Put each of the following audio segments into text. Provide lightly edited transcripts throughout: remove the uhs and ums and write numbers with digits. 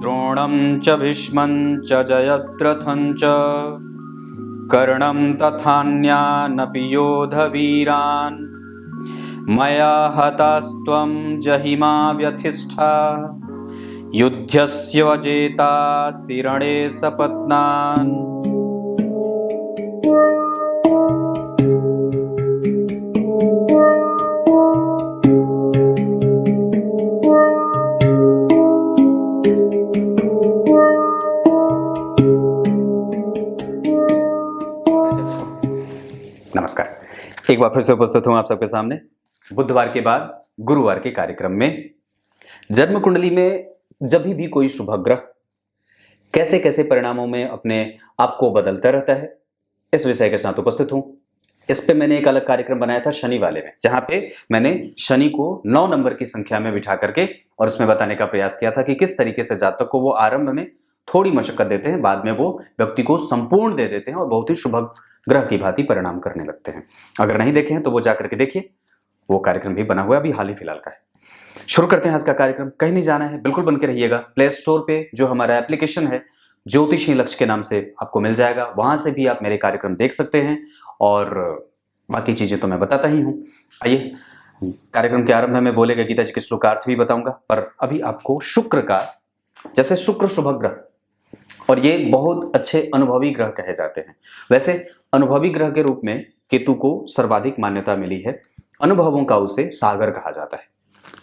द्रोणं च भीष्मं च जयद्रथं च कर्णं तथान्यानपि योधवीरान् मया हतास्त्वं जहिमा व्यथिष्ठा युद्धस्य जेतासि रणे सपत्नान्। नमस्कार, एक बार फिर से उपस्थित हूं आप सबके सामने बुधवार के बाद गुरुवार के कार्यक्रम में। जन्म कुंडली में जब भी कोई शुभ ग्रह कैसे कैसे परिणामों में अपने आप को बदलता रहता है, इस विषय के साथ उपस्थित हूं। इस पे मैंने एक अलग कार्यक्रम बनाया था शनि वाले में, जहां पे मैंने शनि को 9 नंबर की संख्या में बिठा करके और उसमें बताने का प्रयास किया था कि किस तरीके से जातक को वो आरंभ में थोड़ी मशक्कत देते हैं, बाद में वो व्यक्ति को संपूर्ण दे देते हैं और बहुत ही शुभ ग्रह की भांति परिणाम करने लगते हैं। अगर नहीं देखे हैं तो वो जाकर के देखिए, वो कार्यक्रम भी बना हुआ है, अभी हाल ही फिलहाल का है। शुरू करते हैं आज का कार्यक्रम। कहीं नहीं जाना है, बिल्कुल बन के रहिएगा। प्ले स्टोर पे जो हमारा एप्लीकेशन है ज्योतिषी लक्ष्य के नाम से आपको मिल जाएगा, वहां से भी आप मेरे कार्यक्रम देख सकते हैं और बाकी चीजें तो मैं बताता ही हूं। आइए, कार्यक्रम के आरंभ में बोलेगा गीता जी के श्लोकार्थ भी बताऊंगा, पर अभी आपको शुक्र का, जैसे शुक्र शुभ ग्रह और ये बहुत अच्छे अनुभवी ग्रह कहे जाते हैं। वैसे अनुभवी ग्रह के रूप में केतु को सर्वाधिक मान्यता मिली है। अनुभवों का उसे सागर कहा जाता है।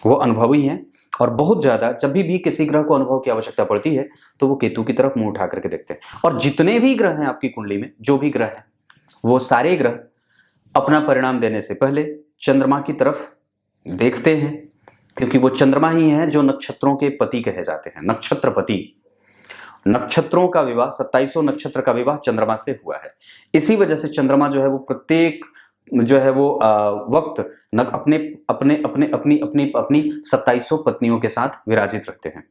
वो अनुभवी हैं और बहुत ज्यादा जब भी किसी ग्रह को अनुभव की आवश्यकता पड़ती है तो वो केतु की तरफ मुंह उठा करके देखते हैं। और जितने भी ग्रह हैं आपकी कुंडली में, जो भी ग्रह हैं, वो सारे ग्रह अपना परिणाम देने से पहले चंद्रमा की तरफ देखते हैं, क्योंकि वो चंद्रमा ही है जो नक्षत्रों के पति कहे जाते हैं। नक्षत्रपति, नक्षत्रों का विवाह, 2700 नक्षत्र का विवाह चंद्रमा से हुआ है। इसी वजह से चंद्रमा जो है वो प्रत्येक जो है वो वक्त अपने अपने अपने अपनी अपनी अपनी 2700 पत्नियों के साथ विराजित रहते हैं।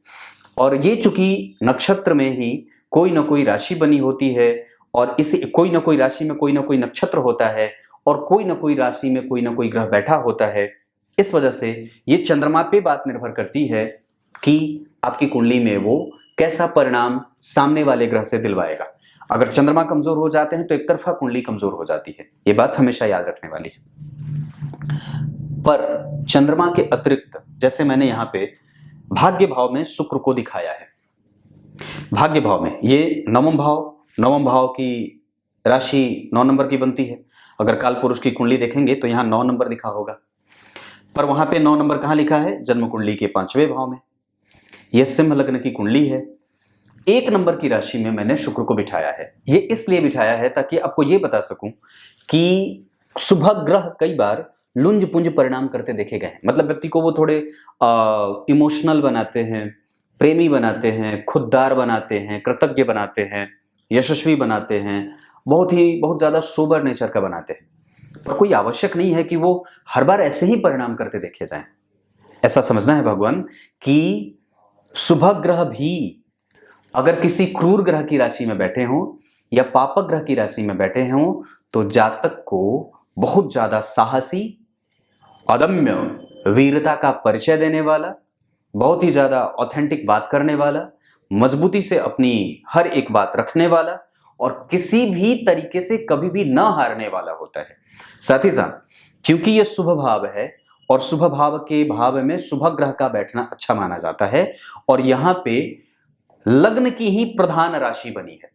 और ये चूंकि नक्षत्र में ही कोई ना कोई राशि बनी होती है और इसी कोई ना कोई राशि में कोई ना कोई नक्षत्र होता है और कोई ना कोई राशि में कोई ना कोई ग्रह बैठा होता है, इस वजह से ये चंद्रमा पे बात निर्भर करती है कि आपकी कुंडली में वो कैसा परिणाम सामने वाले ग्रह से दिलवाएगा। अगर चंद्रमा कमजोर हो जाते हैं तो एक तरफा कुंडली कमजोर हो जाती है, ये बात हमेशा याद रखने वाली है। पर चंद्रमा के अतिरिक्त, जैसे मैंने यहां पे भाग्य भाव में शुक्र को दिखाया है, भाग्य भाव में ये नवम भाव की राशि 9 नंबर की बनती है। अगर काल पुरुष की कुंडली देखेंगे तो यहां 9 नंबर लिखा होगा, पर वहां पे 9 नंबर कहां लिखा है? जन्म कुंडली के 5वें भाव में। यह सिंह लग्न की कुंडली है। 1 नंबर की राशि में मैंने शुक्र को बिठाया है। ये इसलिए बिठाया है ताकि आपको ये बता सकूं कि शुभ ग्रह कई बार लुंज पुंज परिणाम करते देखे गए हैं। मतलब व्यक्ति को वो थोड़े इमोशनल बनाते हैं, प्रेमी बनाते हैं, खुददार बनाते हैं, कृतज्ञ बनाते हैं, यशस्वी बनाते हैं, बहुत ज्यादा सोबर नेचर का बनाते हैं। पर कोई आवश्यक नहीं है कि वो हर बार ऐसे ही परिणाम करते देखे जाएं। ऐसा समझना है भगवान कि शुभ ग्रह भी अगर किसी क्रूर ग्रह की राशि में बैठे हों या पापक ग्रह की राशि में बैठे हों तो जातक को बहुत ज्यादा साहसी, अदम्य वीरता का परिचय देने वाला, बहुत ही ज्यादा ऑथेंटिक बात करने वाला, मजबूती से अपनी हर एक बात रखने वाला और किसी भी तरीके से कभी भी न हारने वाला होता है। साथ ही साथ क्योंकि यह शुभ भाव है और शुभ भाव के भाव में शुभ ग्रह का बैठना अच्छा माना जाता है, और यहां पे लग्न की ही प्रधान राशि बनी है।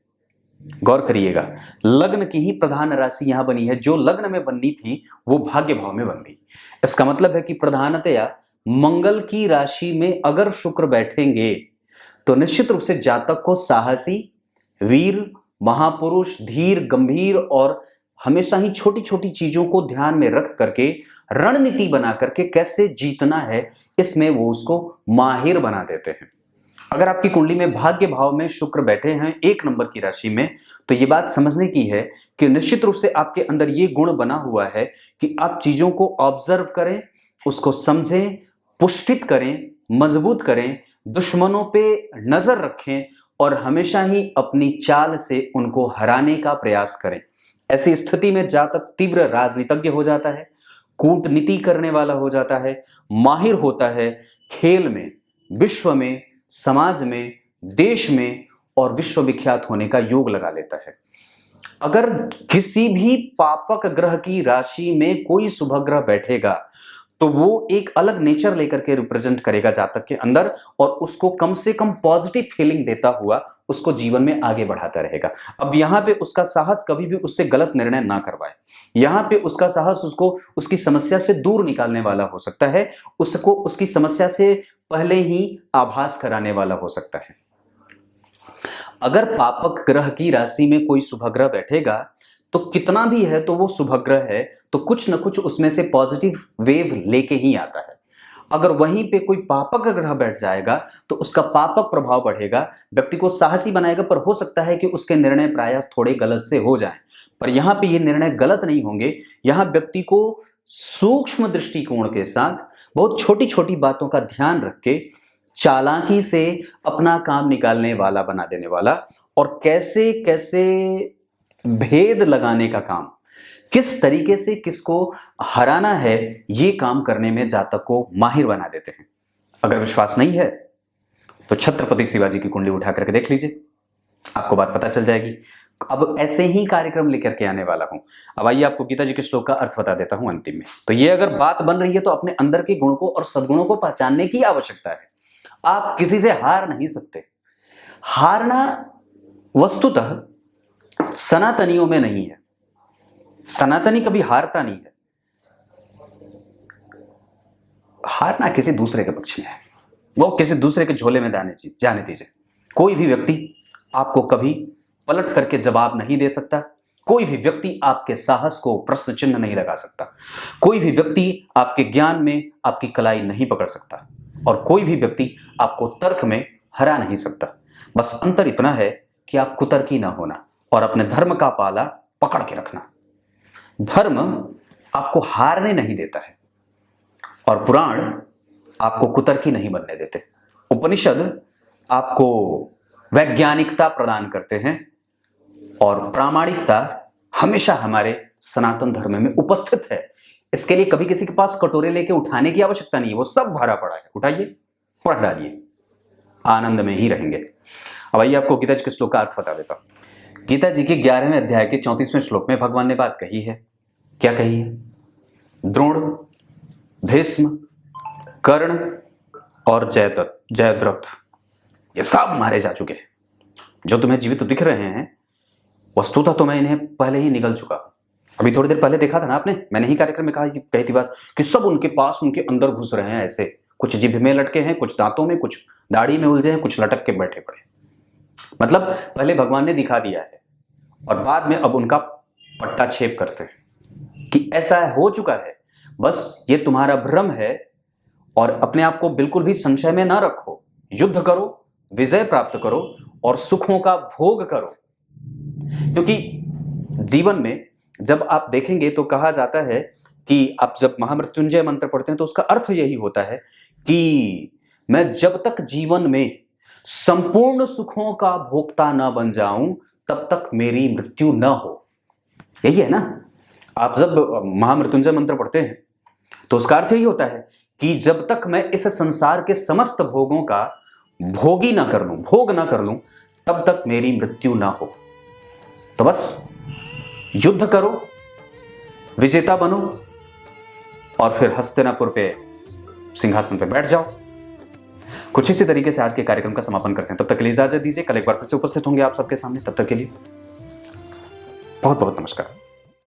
गौर करिएगा, लग्न की ही प्रधान राशि यहां बनी है। जो लग्न में बननी थी वो भाग्य भाव में बन गई। इसका मतलब है कि प्रधानतया मंगल की राशि में अगर शुक्र बैठेंगे तो निश्चित रूप से जातक को साहसी, वीर, महापुरुष, धीर, गंभीर और हमेशा ही छोटी छोटी चीजों को ध्यान में रख करके रणनीति बना करके कैसे जीतना है, इसमें वो उसको माहिर बना देते हैं। अगर आपकी कुंडली में भाग्य भाव में शुक्र बैठे हैं 1 नंबर की राशि में, तो ये बात समझने की है कि निश्चित रूप से आपके अंदर ये गुण बना हुआ है कि आप चीजों को ऑब्जर्व करें, उसको समझें, पुष्टित करें, मजबूत करें, दुश्मनों पे नजर रखें और हमेशा ही अपनी चाल से उनको हराने का प्रयास करें। ऐसी स्थिति में जातक तीव्र राजनीतिज्ञ हो जाता है, कूटनीति करने वाला हो जाता है, माहिर होता है, खेल में, विश्व में, समाज में, देश में और विश्वविख्यात होने का योग लगा लेता है। अगर किसी भी पापक ग्रह की राशि में कोई शुभ ग्रह बैठेगा तो वो एक अलग नेचर लेकर के रिप्रेजेंट करेगा जातक के अंदर, और उसको कम से कम पॉजिटिव फीलिंग देता हुआ उसको जीवन में आगे बढ़ाता रहेगा। अब यहां पे उसका साहस कभी भी उससे गलत निर्णय ना करवाए। यहां पे उसका साहस उसको उसकी समस्या से दूर निकालने वाला हो सकता है, उसको उसकी समस्या से पहले ही आभास कराने वाला हो सकता है। अगर पापक ग्रह की राशि में कोई शुभ ग्रह बैठेगा तो कितना भी है तो वो शुभ ग्रह है, तो कुछ न कुछ उसमें से पॉजिटिव वेव लेके ही आता है। अगर वहीं पे कोई पापक ग्रह बैठ जाएगा तो उसका पापक प्रभाव बढ़ेगा, व्यक्ति को साहसी बनाएगा, पर हो सकता है कि उसके निर्णय प्रायः थोड़े गलत से हो जाएं। पर यहाँ पे ये निर्णय गलत नहीं होंगे। यहाँ व्यक्ति को सूक्ष्म दृष्टिकोण के साथ बहुत छोटी छोटी बातों का ध्यान रख के चालाकी से अपना काम निकालने वाला बना देने वाला, और कैसे कैसे भेद लगाने का काम, किस तरीके से किसको हराना है, ये काम करने में जातक को माहिर बना देते हैं। अगर विश्वास नहीं है तो छत्रपति शिवाजी की कुंडली उठा करके देख लीजिए, आपको बात पता चल जाएगी। अब ऐसे ही कार्यक्रम लेकर के आने वाला हूं। अब आइए आपको गीता जी के श्लोक का अर्थ बता देता हूं अंतिम में। तो ये अगर बात बन रही है तो अपने अंदर के गुण को और सद्गुणों को पहचानने की आवश्यकता है। आप किसी से हार नहीं सकते। हारना वस्तुतः सनातनियों में नहीं है। सनातनी कभी हारता नहीं है। हारना किसी दूसरे के पक्ष में है, वो किसी दूसरे के झोले में जाने दीजिए। कोई भी व्यक्ति आपको कभी पलट करके जवाब नहीं दे सकता। कोई भी व्यक्ति आपके साहस को प्रश्न चिन्ह नहीं लगा सकता। कोई भी व्यक्ति आपके ज्ञान में आपकी कलाई नहीं पकड़ सकता, और कोई भी व्यक्ति आपको तर्क में हरा नहीं सकता। बस अंतर इतना है कि आप कुतर्की ना होना और अपने धर्म का पाला पकड़ के रखना। धर्म आपको हारने नहीं देता है, और पुराण आपको कुतर्की नहीं बनने देते। उपनिषद आपको वैज्ञानिकता प्रदान करते हैं, और प्रामाणिकता हमेशा हमारे सनातन धर्म में उपस्थित है। इसके लिए कभी किसी के पास कटोरे लेके उठाने की आवश्यकता नहीं है, वो सब भरा पड़ा है। उठाइए, पढ़ डालिए, आनंद में ही रहेंगे। अब आइए आपको गीता जी के श्लोक का अर्थ बता देता हूं। गीता जी के 11वें अध्याय के 34वें श्लोक में भगवान ने बात कही है। क्या कही है? द्रोण, भीष्म, कर्ण और जयद्रथ ये सब मारे जा चुके हैं। जो तुम्हें जीवित दिख रहे हैं, वस्तुतः तो मैं इन्हें पहले ही निगल चुका। अभी थोड़ी देर पहले देखा था ना आपने, मैंने ही कार्यक्रम में कही थी बात कि सब उनके पास, उनके अंदर घुस रहे हैं। ऐसे कुछ जिभ में लटके हैं, कुछ दांतों में, कुछ दाढ़ी में उलझे हैं, कुछ लटक के बैठे पड़े। मतलब पहले भगवान ने दिखा दिया है, और बाद में अब उनका पट्टा छेप करते हैं कि ऐसा हो चुका है, बस ये तुम्हारा भ्रम है। और अपने आप को बिल्कुल भी संशय में ना रखो। युद्ध करो, विजय प्राप्त करो और सुखों का भोग करो। क्योंकि जीवन में जब आप देखेंगे तो कहा जाता है कि आप जब महामृत्युंजय मंत्र पढ़ते हैं तो उसका अर्थ यही होता है कि मैं जब तक जीवन में संपूर्ण सुखों का भोक्ता न बन जाऊं तब तक मेरी मृत्यु न हो। यही है ना। आप जब महामृत्युंजय मंत्र पढ़ते हैं तो उसका अर्थ यही होता है कि जब तक मैं इस संसार के समस्त भोगों का भोग ना कर लूं तब तक मेरी मृत्यु ना हो। तो बस युद्ध करो, विजेता बनो, और फिर हस्तिनापुर पे सिंहासन पे बैठ जाओ। कुछ इसी तरीके से आज के कार्यक्रम का समापन करते हैं। तब तक के लिए इजाजत दीजिए। कल एक बार फिर से उपस्थित होंगे आप सबके सामने। तब तक के लिए बहुत बहुत नमस्कार।